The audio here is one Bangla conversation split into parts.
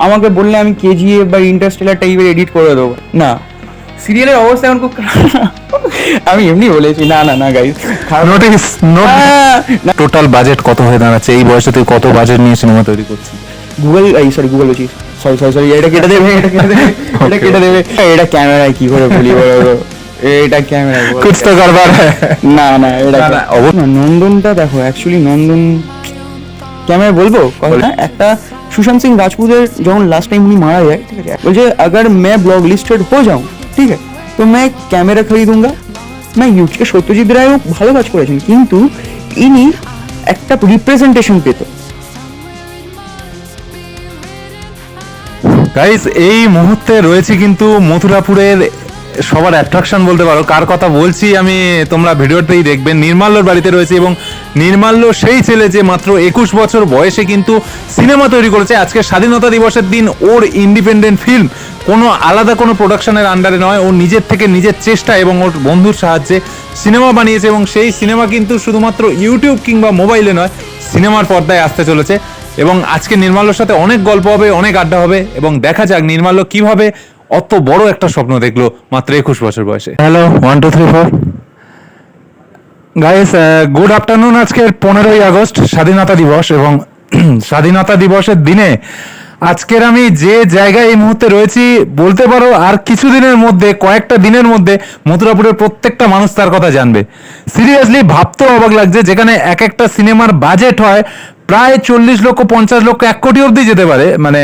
আমাকে বললে আমি কেজিএফ বা ইন্টারস্টেলার টাইপের এডিট করে দেবো না। সিরিয়ালের অবস্থা এখন খুব আমি এমনি বলেছি, না না না গাইস, নোটিস টোটাল বাজেট কত হয়ে দাঁড়াচ্ছে এই বয়সে? তুই কত বাজেট নিয়ে সিনেমা তৈরি করছিস? গুগল গুগল বলছি, সরি এটা কেটে দেবে, এটা কেটে দেবে, এটা কেটে দেবে। এটা ক্যামেরায় কি করে বলি বলো, এটা ক্যামেরায় কুছ তো কারবার না না এটা নন্দনটা দেখো, অ্যাকচুয়ালি নন্দন ক্যামেরা বলবো কথা, একটা সুশান্ত সিং রাজপুতের যখন লাস্ট টাইম উনি মারা যায়, ঠিক আছে, বলছে अगर मैं ब्लॉक लिस्टेड हो जाऊं, ঠিক আছে, তো मैं ক্যামেরা खरीदूंगा। मैं ইউটিউবে সত্যজিৎ রায়ও ভালো কাজ করেছেন, কিন্তু ইনি একটা রিপ্রেজেন্টেশন পেত। গাইস এই মুহূর্তে রয়েছে কিন্তু মথুরাপুরের সবার অ্যাট্রাকশন বলতে পারো, কার কথা বলছি আমি তোমরা ভিডিওতেই দেখবেন। নির্মাল্যর বাড়িতে রয়েছে এবং নির্মাল্য সেই ছেলে যে মাত্র 21 বছর বয়সে কিন্তু সিনেমা তৈরি করেছে। আজকে স্বাধীনতা দিবসের দিন ওর ইন্ডিপেন্ডেন্ট ফিল্ম, কোনো আলাদা কোনো প্রোডাকশনের আন্ডারে নয়, ও নিজের থেকে নিজের চেষ্টা এবং ওর বন্ধুর সাহায্যে সিনেমা বানিয়েছে এবং সেই সিনেমা কিন্তু শুধুমাত্র ইউটিউব কিংবা মোবাইলে নয়, সিনেমার পর্দায় আসতে চলেছে। এবং আজকে নির্মাল্যর সাথে অনেক গল্প হবে, অনেক আড্ডা হবে এবং দেখা যাক নির্মাল্য কিভাবে অত বড় একটা স্বপ্ন দেখলো মাত্র 21 বছর বয়সে। Hello 1 2 3 4 guys, good afternoon. আজকের 15ই আগস্ট স্বাধীনতা দিবস এবং স্বাধীনতা দিবসের দিনে আজকের আমি যে জায়গায় এই মুহূর্তে রয়েছি বলতে পারো আর কিছুদিনের মধ্যে, কয়েকটা দিনের মধ্যে মথুরাপুরের প্রত্যেকটা মানুষ তার কথা জানবে। সিরিয়াসলি ভাবতেও অবাক লাগছে, যেখানে এক একটা সিনেমার বাজেট হয় প্রায় 40 লক্ষ 50 লক্ষ 1 কোটি অবধি যেতে পারে, মানে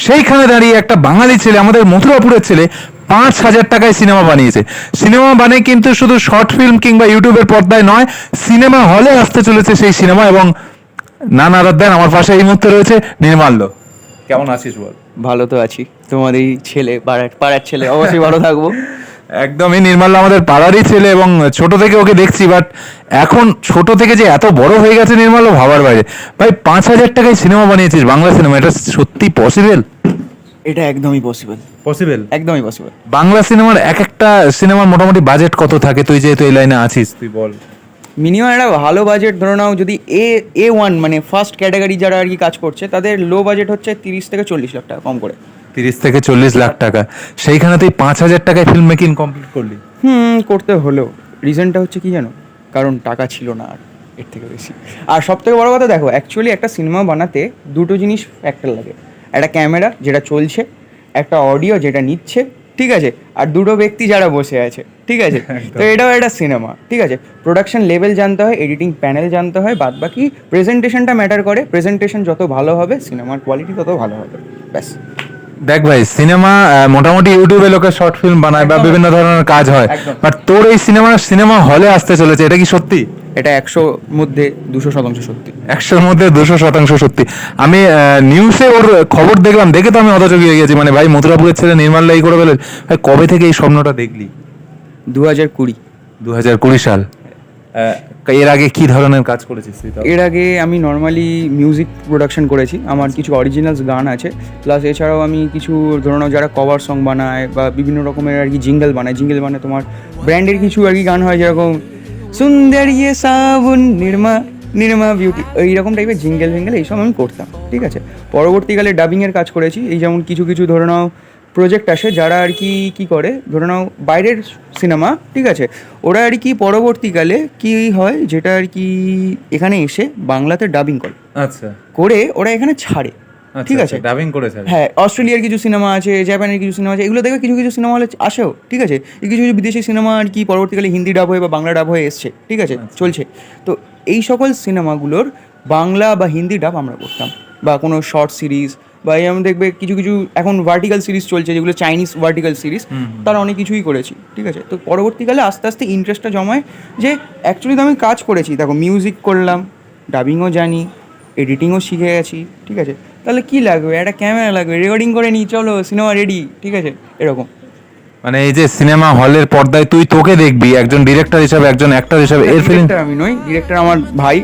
সেইখানে দাঁড়িয়ে একটা বাঙালি ছেলে, আমাদের মথুরাপুরের ছেলে 5,000 টাকায় সিনেমা বানিয়েছে। সিনেমা বানিয়ে কিন্তু শুধু শর্ট ফিল্ম কিংবা ইউটিউবের পর্দায় নয়, সিনেমা হলে আসতে চলেছে সেই সিনেমা। এবং নানা রাদ্দান আমার পাশে এই মুহূর্তে রয়েছে নির্মাল্য। কেমন আছিস বল? ভালো তো আছি, তোমার এই ছেলে পাড়ার ছেলে, অবশ্যই ভালো থাকবো। একদমই, নির্মাল্য আমাদের পাড়ারই ছেলে এবং ছোট থেকে ওকে দেখছি, বাট এখন ছোট থেকে যে এত বড় হয়ে গেছে নির্মাল্য ভাবার বাইরে। ভাই 5,000 টাকায় সিনেমা বানিয়েছিস, বাংলা সিনেমা, এটা সত্যি পসিবল? এটা একদমই পসিবল, একদমই পসিবল। বাংলা সিনেমার এক একটা সিনেমার মোটামুটি বাজেট কত থাকে? তুই যেহেতু এই লাইনে আছিস তুই বল। মিনিমাম একটা ভালো বাজেট ধরে নাও, যদি A1 মানে ফার্স্ট ক্যাটাগরি যারা আর কি কাজ করছে, তাদের লো বাজেট হচ্ছে 30 থেকে 40 লাখ টাকা, কম করে 30 থেকে 40 লাখ টাকা। সেইখানে তুই 5,000 টাকায় ফিল্ম মেকিং কমপ্লিট করলি? করতে হলেও রিজনটা হচ্ছে কি জানো, কারণ টাকা ছিল না আর এর থেকে বেশি। আর সব থেকে বড় কথা দেখো, অ্যাকচুয়ালি একটা সিনেমা বানাতে দুটো জিনিস ফ্যাক্টর লাগে, একটা ক্যামেরা যেটা চলছে, একটা অডিও যেটা নিচ্ছে, ঠিক আছে, আর দুটো ব্যক্তি যারা বসে আছে, ঠিক আছে। তো এটাও একটা সিনেমা, ঠিক আছে। প্রোডাকশন লেভেল জানতে হয়, এডিটিং প্যানেল জানতে হয়, বাদ বাকি প্রেজেন্টেশনটা ম্যাটার করে। প্রেজেন্টেশন যত ভালো হবে, সিনেমার কোয়ালিটি তত ভালো হবে, ব্যাস। দেখ ভাই, সিনেমা মোটামুটি ইউটিউবে লোকে শর্ট ফিল্ম বানায় বা বিভিন্ন ধরনের কাজ হয়, বাট তোর এই সিনেমা হলে আসতে চলেছে, এটা কি সত্যি? এটা 100 মধ্যে 200% সত্যি। 100-র মধ্যে 200% সত্যি। আমি নিউজে ওর খবর দেখলাম, দেখে তো আমি হতচকিত হয়ে গেছি। মানে ভাই মথুরাপুরের ছেলে নির্মাল্য এই করে ফেলে। ভাই কবে থেকে এই স্বপ্নটা দেখলি? 2020 সাল। এর আগে কি ধরনের কাজ করেছিস তুই? এর আগে আমি নর্মালি মিউজিক প্রোডাকশন করেছি, আমার কিছু অরিজিনালস গান আছে, প্লাস এছাড়াও আমি কিছু ধরে নাও যারা কভার সং বানায় বা বিভিন্ন রকমের আর কি জিঙ্গেল বানায় তোমার ব্র্যান্ডের কিছু আর কি গান হয়, যেরকম সুন্দর ইয়ে সাবুন নির্মা বিউটি, এইরকম টাইপের জিঙ্গেল এইসব আমি করতাম, ঠিক আছে। পরবর্তীকালে ডাবিংয়ের কাজ করেছি, এই যেমন কিছু ধরে নাও প্রজেক্ট আসে যারা আর কি করে, ধরে নাও বাইরের সিনেমা, ঠিক আছে, ওরা আর কি পরবর্তীকালে কি হয়, যেটা আর কি এখানে এসে বাংলাতে ডাবিং করে, আচ্ছা, করে ওরা এখানে ছাড়ে, ঠিক আছে, ডাবিং করেছে। হ্যাঁ, অস্ট্রেলিয়ার কিছু সিনেমা আছে, জাপানের কিছু সিনেমা আছে, এগুলো দেখে কিছু সিনেমা হলে আসেও, ঠিক আছে। এই কিছু বিদেশি সিনেমা আর কি পরবর্তীকালে হিন্দি ডাব হয়ে বা বাংলা ডাব হয়ে এসছে, ঠিক আছে, চলছে। তো এই সকল সিনেমাগুলোর বাংলা বা হিন্দি ডাব আমরা করতাম, বা কোনো শর্ট সিরিজ, বা যেমন দেখবে কিছু এখন ভার্টিক্যাল সিরিজ চলছে, যেগুলো চাইনিজ ভার্টিক্যাল সিরিজ, তারা অনেক কিছুই করেছি, ঠিক আছে। তো পরবর্তীকালে আস্তে আস্তে ইন্টারেস্টটা জমায়, যে অ্যাকচুয়ালি তো আমি কাজ করেছি, দেখো মিউজিক করলাম, ডাবিংও জানি, এডিটিংও শিখে গেছি, ঠিক আছে, তাহলে কি লাগবে, একটা ক্যামেরা লাগবে, রেকর্ডিং করে নিই, চলো সিনেমা রেডি, ঠিক আছে, এরকম। মানে এই যে সিনেমা হলের পর্দায় তোকে দেখবি একজন ডিরেক্টর হিসাবে, একজন অ্যাক্টর হিসাবে, এর ফিলিং? আমি নই ডিরেক্টর, আমার ভাই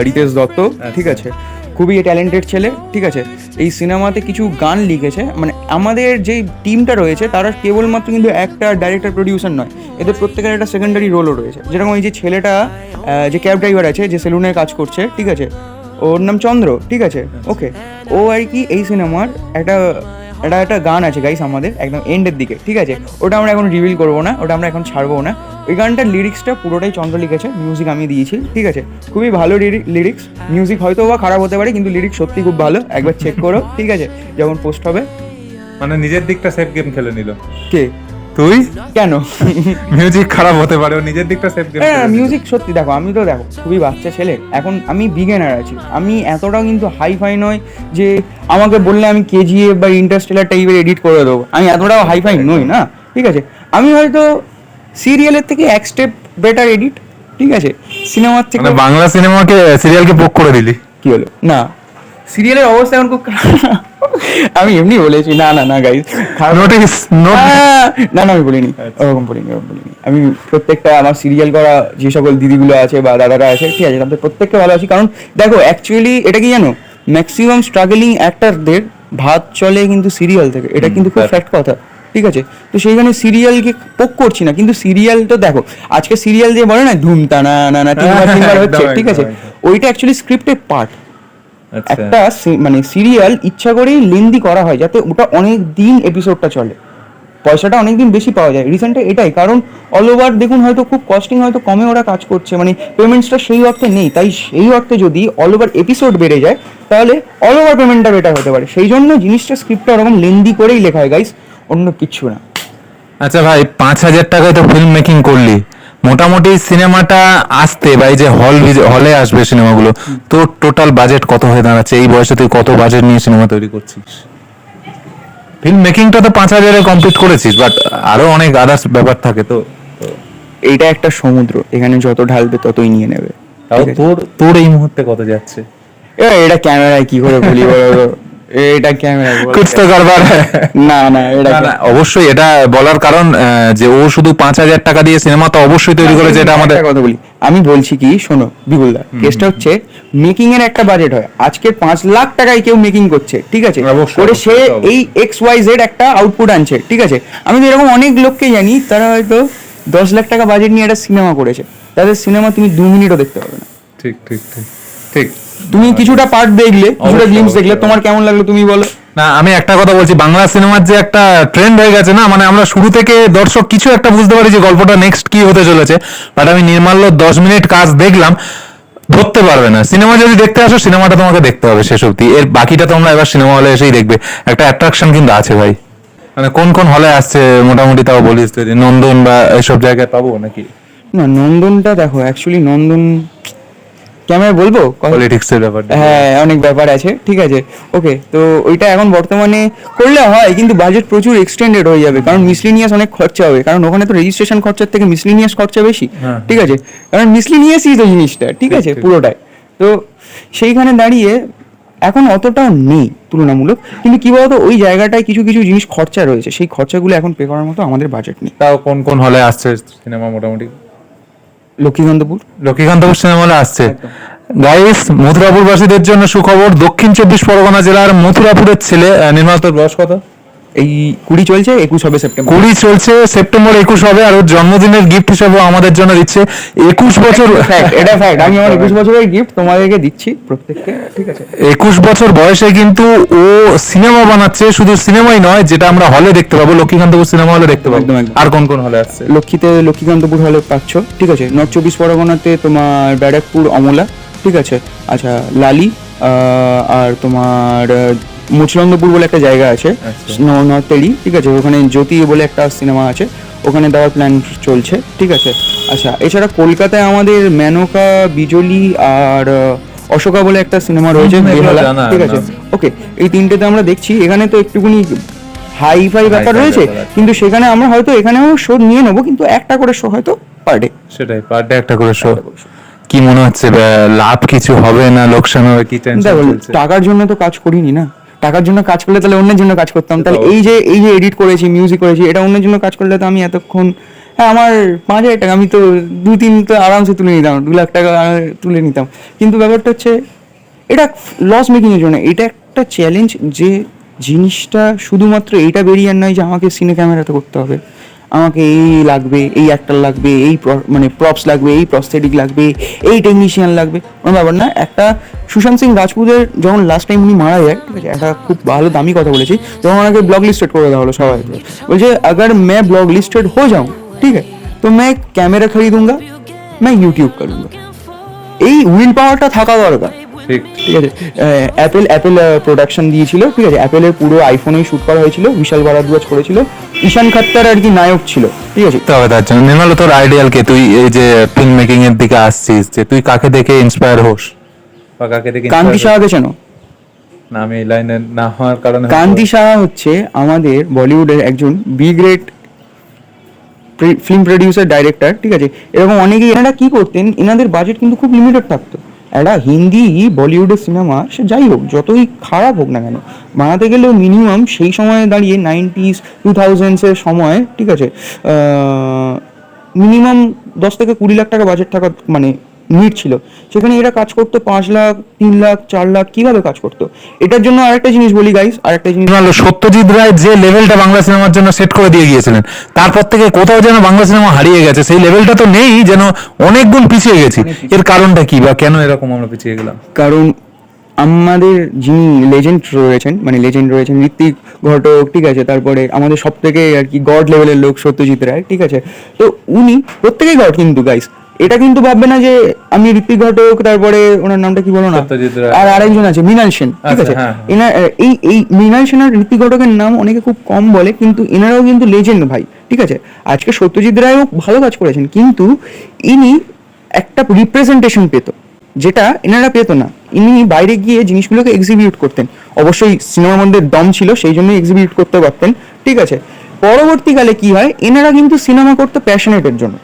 রিতেশ দত্ত, ঠিক আছে, খুবই ট্যালেন্টেড ছেলে, ঠিক আছে। এই সিনেমাতে কিছু গান লিখেছে, মানে আমাদের যে টিমটা রয়েছে তারা কেবলমাত্র কিন্তু একটা ডাইরেক্টর প্রডিউসার নয়, এদের প্রত্যেকের একটা সেকেন্ডারি রোলও রয়েছে। যেরকম এই যে ছেলেটা যে ক্যাব ড্রাইভার আছে, যে সেলুনে কাজ করছে, ঠিক আছে, ওর নাম চন্দ্র, ঠিক আছে। ওকে, ও আর কি এই সিনেমার একটা গান আছে গাইস আমাদের একদম এন্ডের দিকে, ঠিক আছে। ওটা আমরা এখন রিভিল করবো না, ওটা আমরা এখন ছাড়বো না। ওই গানটার লিরিক্সটা পুরোটাই চন্দ্র লিখেছে, মিউজিক আমি দিয়েছি, ঠিক আছে। খুবই ভালো লিরিক্স, মিউজিক হয়তো বা খারাপ হতে পারে কিন্তু লিরিক্স সত্যি খুব ভালো, একবার চেক করো, ঠিক আছে, যখন পোস্ট হবে। মানে নিজের দিকটা সেফ গেম খেলে নিল। কে? তুই? কেন? মিউজিক খারাপ হতে পারে, ও নিজের দিকটা সেফ গেম। হ্যাঁ, মিউজিক সত্যি দেখো, আমি তো দেখো খুবই বাচ্চা ছেলে, এখন আমি বিগিনার আছি, আমি এতটাও কিন্তু হাই ফাই নয় যে আমাকে বললে আমি কেজিএফ বা ইন্টারস্টেলার টাইপের এডিট করে দেবো, আমি এতটাও হাই ফাই নই না, ঠিক আছে। আমি হয়তো সিরিয়ালের থেকে এক স্টেপ বেটার এডিট, ঠিক আছে, সিনেমার থেকে। মানে বাংলা সিনেমাকে সিরিয়ালকে পোক করে দিলি? কি হলো না, সিরিয়ালের অবস্থা এখন খুব আমি এমনি বলেছি, না না না গাইস, নোটিস না না আমি বলিনি, ওরকম বলিনি। আমি প্রত্যেকটা আমার সিরিয়াল করা যে সকল দিদিগুলো আছে বা দাদারা আছে, ঠিক আছে, তাদের প্রত্যেককে ভালো আছি। কারণ দেখো অ্যাকচুয়ালি এটা কি জানো, ম্যাক্সিমাম স্ট্রাগলিং অ্যাক্টরদের ভাত চলে কিন্তু সিরিয়াল থেকে, এটা কিন্তু খুব ফ্যাক্ট কথা, ঠিক আছে। তো সেইখানে সিরিয়ালকে পোক করছি না, কিন্তু সিরিয়াল তো দেখো আজকে সিরিয়াল যে বলে না ধুমতা না না না তিনবার হচ্ছে, ঠিক আছে, ওইটা অ্যাকচুয়ালি স্ক্রিপ্টেড পার্ট। একটা মানে সিরিয়াল ইচ্ছা করেই লেন্দি করা হয় যাতে ওটা অনেক দিন এপিসোডটা চলে, পয়সাটা অনেক দিন বেশি পাওয়া যায়। রিসেন্টে এটাই কারণ, অল ওভার দেখুন হয়তো খুব কস্টিং হয়তো কমে ওরা কাজ করছে, মানে পেমেন্টসটা সেই অর্থে নেই, তাই সেই অর্থে যদি অল ওভার এপিসোড বেড়ে যায় তাহলে অল ওভার পেমেন্টটা বেটার হতে পারে, সেই জন্য জিনিসটা স্ক্রিপ্টটা ওরকম লেন্দি করেই লেখা হয় গাইস, অন্য কিছু না। আচ্ছা ভাই, 5,000 টাকায় তো ফিল্ম মেকিং করলি, মোটামুটি সিনেমাটা আসতে বা এই যে হলে আসবে সিনেমাগুলো, তো টোটাল বাজেট কত হয়ে দাঁড়াচ্ছে? এই বয়সে তুই কত বাজেট নিয়ে সিনেমা তৈরি করছিস? ফিল্ম মেকিংটা তো 5,000-এ কমপ্লিট করেছিস, বাট আরো অনেক আদার্স ব্যাপার থাকে তো। এইটা একটা সমুদ্র, এখানে যত ঢালবে ততই নিয়ে নেবে। তাও তোর এই মুহূর্তে কত যাচ্ছে? এটা ক্যামেরায় কি করে বলি বলো, এটা ক্যামেরায় কুছ তো কারবার না না, এটা না, অবশ্যই এটা বলার কারণ যে ও শুধু 5,000 টাকা দিয়ে সিনেমা তো অবশ্যই তৈরি করেছে, এটা আমাদের কথা বলি। আমি বলছি কি শোনো বিপুলদা, কেসটা হচ্ছে মেকিং এর একটা বাজেট হয়, আজকে 5 লাখ টাকায় কেউ মেকিং করছে, ঠিক আছে, করে সে এই XYZ একটা আউটপুট আনছে, ঠিক আছে। আমি তো এরকম অনেক লোককে জানি তারা হয়তো 10 লাখ টাকা বাজেট নিয়ে একটা সিনেমা করেছে, তাদের সিনেমা তুমি 2 মিনিটও দেখতে পাবে না। ঠিক ঠিক ঠিক ঠিক। তুমি কিছুটা পার্ট দেখলে, কিছুটা গ্লিমস দেখলে, তোমার কেমন লাগলো তুমি বলো। না, আমি একটা কথা বলছি, বাংলা সিনেমার যে একটা ট্রেন্ড হয়ে গেছে না, মানে আমরা শুরু থেকে দর্শক কিছু একটা বুঝতে পারি যে গল্পটা নেক্সট কি হতে চলেছে, বাট আমি নির্মাল্য 10 মিনিট কাজ দেখলাম, ধরতে পারবে না। সিনেমা যদি দেখতে আসো, সিনেমাটা তোমাকে দেখতে হবে শেষ অবধি, এর বাকিটা তোমরা এবার সিনেমা হলে এসেই দেখবে। একটা অ্যাট্রাকশন কিন্তু আছে ভাই। মানে কোন কোন হলে আসছে মোটামুটি তাও বলিস তুই, নন্দন বা এইসব জায়গায় পাবো নাকি? না, নন্দনটা দেখো অ্যাকচুয়ালি নন্দন ক্যামেরা বলবো পলিটিক্সের ব্যাপার, হ্যাঁ অনেক ব্যাপার আছে, ঠিক আছে। ওকে, তো ওইটা এখন বর্তমানে করলে হয় কিন্তু বাজেট প্রচুর এক্সটেন্ডেড হয়ে যাবে, কারণ মিসলিনিয়াস অনেক খরচা হবে, কারণ ওখানে তো রেজিস্ট্রেশন খরচার থেকে মিসলিনিয়াস খরচা বেশি, ঠিক আছে, কারণ মিসলিনিয়াসই তো জিনিসটা, ঠিক আছে, পুরোটাই। তো সেইখানে দাঁড়িয়ে এখন অতটাও নেই তুলনামূলক, কিন্তু কি বলতো ওই জায়গাটায় কিছু কিছু জিনিস খরচা রয়েছে, সেই খরচাগুলো এখন পে করার মতো আমাদের বাজেট নেই। তাও কোন কোন হলে আসছে সিনেমা মোটামুটি? লক্ষ্মীকান্তপুর সিনেমা হলে আসছে। গাইস, মথুরাপুরবাসীদের জন্য সুখবর, দক্ষিণ 24 পরগনা জেলার মথুরাপুরের ছেলে, নির্মাতার বয়স কত? এই 20 চলছে, 21 হবে সেপ্টেম্বর। 20 চলছে, সেপ্টেম্বর 21 হবে, আর ওর জন্মদিনের গিফট হিসেবে আমাদের জন্য দিচ্ছে 21 বছর। এটা ফ্যাক্ট, আমি আমার 21 বছরের গিফট তোমাদেরকে দিচ্ছি প্রত্যেককে, ঠিক আছে। 21 বছর বয়সে কিন্তু ও সিনেমা বানাচ্ছে, শুধু সিনেমাই নয়, যেটা আমরা হলে দেখতে পাবো, লক্ষ্মীকান্তপুর সিনেমা হলে দেখতে পাবো। আর কোন কোন হলে আসছে? লক্ষ্মীকান্তপুর হলে পাচ্ছ, ঠিক আছে। নর্থ 24 পরগনাতে তোমার ব্যারাকপুর অমলা, ঠিক আছে, আচ্ছা লালি, আর তোমার মুচলন্দপুর বলে একটা জায়গা আছে নর্থেরই, ঠিক আছে, ওখানে জ্যোতি বলে একটা সিনেমা আছে, ওখানে দেওয়ার প্ল্যান চলছে, ঠিক আছে। আচ্ছা, এছাড়া কলকাতায় আমাদের মেনকা, বিজলি আর অশোকা বলে একটা সিনেমা রয়েছে, ঠিক আছে। ওকে, এই তিনটেতে আমরা দেখছি, এখানে তো একটুখানি হাই ফাই ব্যাপার রয়েছে, কিন্তু সেখানে আমরা হয়তো এখানেও শো নিয়ে নেবো, কিন্তু একটা করে শো হয়তো পার ডে। সেটাই, পার ডে একটা করে শো। কি মনে হচ্ছে, লাভ কিছু হবে না লোকসান হবে, কি টেনশন চলছে? টাকার জন্য তো কাজ করিনি না, টাকার জন্য কাজ করলে তাহলে অন্যের জন্য কাজ করতাম, তাহলে এই যে এডিট করেছি, মিউজিক করেছি, এটা অন্যের জন্য কাজ করলে তো আমি এতক্ষণ, হ্যাঁ আমার 5,000 টাকা আমি তো 2-3 তো আরামসে তুলে নিতাম, 2 লাখ টাকা তুলে নিতাম, কিন্তু ব্যাপারটা হচ্ছে এটা লস মেকিং এর জন্য। এটা একটা চ্যালেঞ্জ যে জিনিসটা শুধুমাত্র এইটা বেরিয়ে নয় যে আমাকে সিনে ক্যামেরাতে করতে হবে, আমাকে এই লাগবে, এই অ্যাক্টর লাগবে, এই মানে প্রপস লাগবে, এই প্রস্থেটিক লাগবে, এই টেকনিশিয়ান লাগবে, কোনো ব্যাপার না। একটা সুশান্ত সিং রাজপুতের যখন লাস্ট টাইম উনি মারা যায়, ঠিক আছে, একটা খুব ভালো দামি কথা বলেছি, যখন ওনাকে ব্লক লিস্টেড করে দেওয়া হলো সবাই, বলছে अगर मैं ब्लॉक लिस्टेड हो जाऊं, ठीक है, तो मैं कैमरा खरीदूंगा, मैं यूट्यूब करूंगा। এই উইল পাওয়ারটা থাকা দরকার, ঠিক ঠিক আছে। অ্যাপেল প্রোডাকশন দিয়েছিল, ঠিক আছে, অ্যাপেলের পুরো আইফোনেই শুট করা হয়েছিল, বিশাল ভারদ্বাজ করেছিল, ঈশান খত্তার আর কি নায়ক ছিল, ঠিক আছে। তবে তার জন্য নির্মল তোর আইডিয়াল কে? তুই এই যে ফিল্ম মেকিং এর দিকে আসছিস, যে তুই কাকে দেখে ইন্সপায়ার হোস বা কাকে দেখে কান্তি সাহাকে চেনো? না, আমি এই লাইনে না হওয়ার কারণে কান্তি সাহা হচ্ছে আমাদের বলিউডের একজন B grade film producer director, ঠিক আছে। এরকম অনেকেই, এনারা কি করতেন, এনাদের বাজেট কিন্তু খুব লিমিটেড থাকতো। একটা হিন্দি বলিউডের সিনেমা সে যাই হোক, যতই খারাপ হোক না কেন, বানাতে গেলেও মিনিমাম সেই সময়ে দাঁড়িয়ে 90s 2000s সময়, ঠিক আছে, মিনিমাম 10 থেকে 20 লাখ টাকা বাজেট থাকা মানে নিট ছিল। সেখানে এরা কাজ করতো 5 লাখ, 3 লাখ, 4 লাখ, কিভাবে কাজ করতো। এটার জন্য আরেকটা জিনিস বলি গাইস, আরেকটা জিনিস, সত্যজিৎ রায় যে লেভেলটা বাংলা সিনেমার জন্য সেট করে দিয়ে গিয়েছিলেন, তারপর থেকে কোথাও যেন বাংলা সিনেমা হারিয়ে গেছে, সেই লেভেলটা তো নেই, যেন অনেক গুণ পিছিয়ে গেছি। এর কারণটা কি বা কেন এরকম আমরা পিছিয়ে গেলাম? কারণ আমাদের যিনি লেজেন্ড রয়েছেন ঋত্বিক ঘটক, ঠিক আছে, তারপরে আমাদের সব থেকে আর কি গড লেভেলের লোক সত্যজিৎ রায়, ঠিক আছে। তো উনি প্রত্যেকেই গড কিন্তু গাইস, এটা কিন্তু ভাববে না যে আমি ঋত্বিক ঘটক, তারপরে ওনার নামটা কি বলো না, আর আরেকজন আছে মৃণাল সেন, ঠিক আছে। এনার এই মৃণাল সেন আর ঋত্বিক ঘটকের নাম অনেকে খুব কম বলে, কিন্তু এনারাও কিন্তু লেজেন্ড ভাই, ঠিক আছে। আজকে সত্যজিৎ রায়ও ভালো কাজ করেছেন, কিন্তু ইনি একটা রিপ্রেজেন্টেশন পেত, যেটা এনারা পেতো না। ইনি বাইরে গিয়ে জিনিসগুলোকে এক্সিবিউট করতেন, অবশ্যই সিনেমার মধ্যে দম ছিল, সেই জন্য এক্সিবিউট করতে পারতেন, ঠিক আছে। পরবর্তীকালে কি হয়, এনারা কিন্তু সিনেমা করতে প্যাশনেটের জন্য,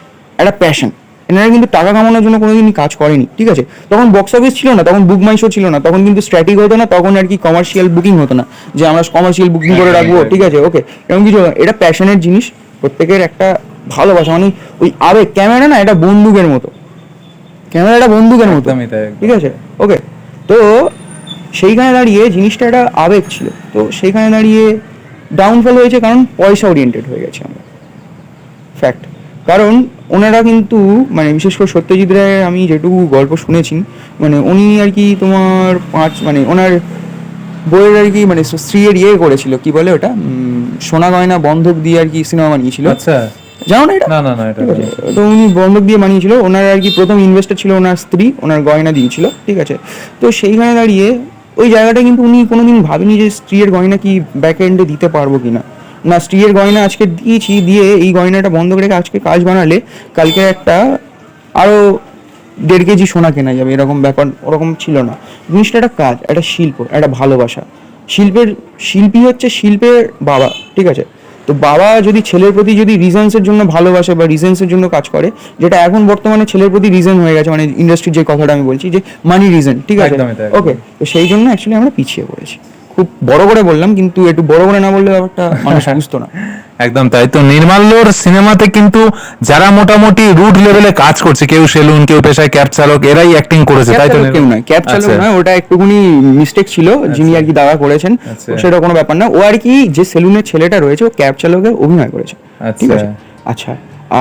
একটা প্যাশন, এনারা কিন্তু টাকা কামানোর জন্য কোনোদিনই কাজ করেনি, ঠিক আছে। তখন বক্স অফিস ছিল না, তখন বুক মাই শো ছিল না, তখন কিন্তু স্ট্র্যাটেজি হতো না, তখন আর কি কমার্শিয়াল বুকিং হতো না, যে আমরা কমার্শিয়াল বুকিং করে রাখবো, ঠিক আছে, ওকে, এরকম কিছু। এটা প্যাশনের জিনিস, প্রত্যেকের একটা ভালোবাসা, মানে ওই আবেগ। ক্যামেরা না এটা বন্দুকের মতো, ক্যামেরাটা বন্দুকের মতো, ঠিক আছে, ওকে। তো সেইখানে দাঁড়িয়ে জিনিসটা একটা আবেগ ছিল, তো সেইখানে দাঁড়িয়ে ডাউনফল হয়েছে, কারণ পয়সা ওরিয়েন্টেড হয়ে গেছে আমরা, ফ্যাক্ট। কারণ ওনারা কিন্তু মানে বিশেষ করে সত্যজিৎ রায়ের আমি যেটুকু গল্প শুনেছি, মানে উনি আর কি তোমার মানে ওনার বইয়ের আর কি মানে স্ত্রীর করেছিল, কি বলে ওটা, সোনা গয়না বন্ধক দিয়ে আর কি সিনেমা বানিয়েছিল। আচ্ছা, জানো না এটা? না না না, এটা তো উনি বন্ধক দিয়ে বানিয়েছিল, ওনার আর কি প্রথম ইনভেস্টার ছিল ওনার স্ত্রী, ওনার গয়না দিয়েছিল, ঠিক আছে। তো সেইখানে দাঁড়িয়ে ওই জায়গাটা কিন্তু উনি কোনোদিন ভাবেনি যে স্ত্রীর গয়না কি ব্যাক এন্ডে দিতে পারবো কিনা, না স্ত্রীর গয়না আজকে দিয়েছি, দিয়ে এই গয়নাটা বন্ধ করে আজকে কাজ বানালে কালকে একটা আরো 1.5 কেজি সোনা কেনা যাবে, এরকম ব্যাপার ওরকম ছিল না। জিনিসটা একটা কাজ, একটা শিল্প, একটা ভালোবাসা। শিল্পী হচ্ছে শিল্পের বাবা, ঠিক আছে। তো বাবা যদি ছেলের প্রতি যদি রিজনসের জন্য ভালোবাসে বা রিজনসের জন্য কাজ করে, যেটা এখন বর্তমানে ছেলের প্রতি রিজন হয়ে গেছে, মানে ইন্ডাস্ট্রির যে কথাটা আমি বলছি, যে মানি রিজন, ঠিক আছে, ওকে। তো সেই জন্য অ্যাকচুয়ালি আমরা পিছিয়ে পড়েছি। খুব বড় করে বললাম, কিন্তু একটু বড় করে না বললে ব্যাপারটা মানুষ বুঝতো না। একদম তাই। তো নির্মাল্যর সিনেমাতে কিন্তু যারা মোটামুটি রুট লেভেলে কাজ করছে, কেউ সেলুন, কেউ পেশায় ক্যাব চালক, এরাই অ্যাক্টিং করেছে, তাই তো? কেউ নয় ক্যাব চালক নয়, ওটা একটুখানি মিস্টেক ছিল, যিনি আর কি দাদা করেছেন, সেটা কোনো ব্যাপার না। ও আর কি যে সেলুনের ছেলেটা রয়েছে, ও ক্যাব চালকের অভিনয় করেছে, ঠিক আছে। আচ্ছা,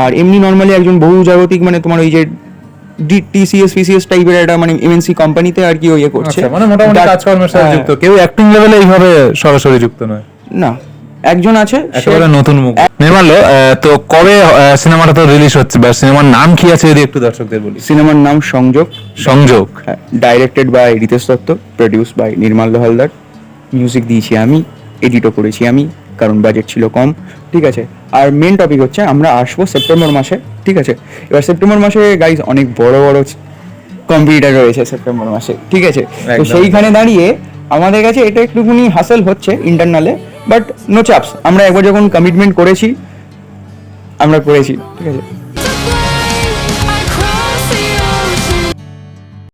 আর এমনি নর্মালি একজন বহু জাগতিক, মানে তোমার ওই যে টিসিএস ফিসিএস টাইপের একটা মানে এমএনসি কোম্পানিতে আর কি ইয়ে করছে, মানে মোটামুটি কাজকর্মের সাথে যুক্ত, কেউ অ্যাক্টিং লেভেলে এইভাবে সরাসরি যুক্ত নয়। না, একজন আছে, একেবারে নতুন মুখ। নির্মাল্য, তো কবে সিনেমাটা তো রিলিজ হচ্ছে, বা সিনেমার নাম কি আছে যদি একটু দর্শকদের বলি? সিনেমার নাম Sanyog. Sanyog, directed by Ritesh Dutta, produce by Nirmalya Haldar, music দিয়েছি আমি, এডিটও করেছি আমি, কারণ বাজেট ছিল কম, ঠিক আছে। আর মেন টপিক হচ্ছে আমরা আসবো সেপ্টেম্বর মাসে, ঠিক আছে। এবার সেপ্টেম্বর মাসে গাইজ অনেক বড় বড় কম্পিটিটার রয়েছে সেপ্টেম্বর মাসে, ঠিক আছে। তো সেইখানে দাঁড়িয়ে আমাদের কাছে এটা একটুখানি হাসেল হচ্ছে ইন্টারনালে, বাট নো চাপস, আমরা একবার যখন কমিটমেন্ট করেছি আমরা করেছি, ঠিক আছে।